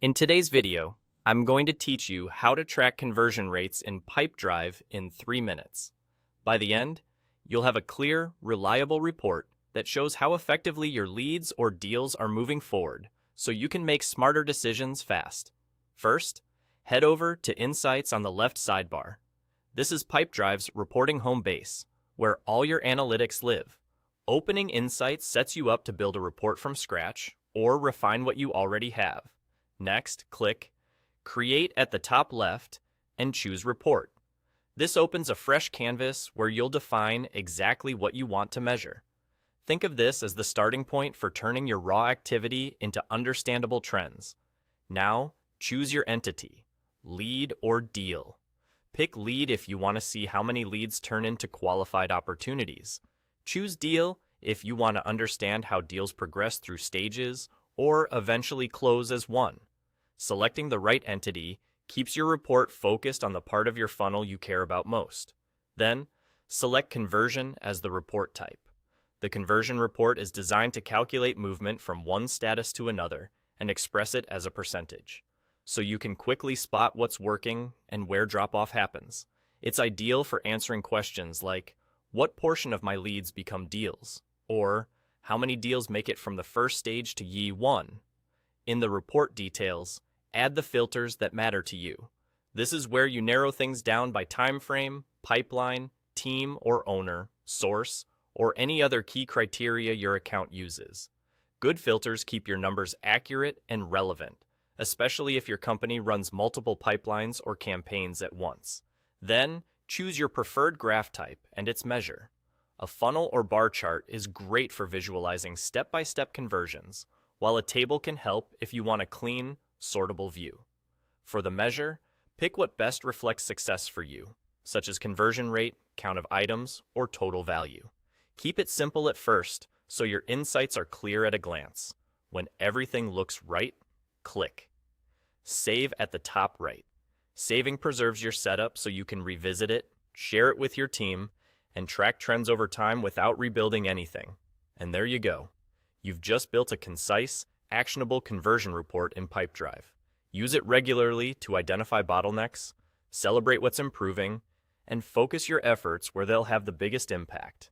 In today's video, I'm going to teach you how to track conversion rates in Pipedrive in 3 minutes. By the end, you'll have a clear, reliable report that shows how effectively your leads or deals are moving forward, so you can make smarter decisions fast. First, head over to Insights on the left sidebar. This is Pipedrive's reporting home base, where all your analytics live. Opening Insights sets you up to build a report from scratch or refine what you already have. Next, click Create at the top left and choose Report. This opens a fresh canvas where you'll define exactly what you want to measure. Think of this as the starting point for turning your raw activity into understandable trends. Now, choose your entity, lead or deal. Pick lead if you want to see how many leads turn into qualified opportunities. Choose deal if you want to understand how deals progress through stages or eventually close as one. Selecting the right entity keeps your report focused on the part of your funnel you care about most. Then, select conversion as the report type. The conversion report is designed to calculate movement from one status to another and express it as a percentage, so you can quickly spot what's working and where drop-off happens. It's ideal for answering questions like, what portion of my leads become deals? Or, how many deals make it from the first stage to Ye1? In the report details, add the filters that matter to you. This is where you narrow things down by time frame, pipeline, team or owner, source, or any other key criteria your account uses. Good filters keep your numbers accurate and relevant, especially if your company runs multiple pipelines or campaigns at once. Then, choose your preferred graph type and its measure. A funnel or bar chart is great for visualizing step-by-step conversions, while a table can help if you want a clean, sortable view. For the measure, pick what best reflects success for you, such as conversion rate, count of items, or total value. Keep it simple at first, so your insights are clear at a glance. When everything looks right, click Save at the top right. Saving preserves your setup so you can revisit it, share it with your team, and track trends over time without rebuilding anything. And there you go. You've just built a concise, actionable conversion report in Pipedrive. Use it regularly to identify bottlenecks, celebrate what's improving, and focus your efforts where they'll have the biggest impact.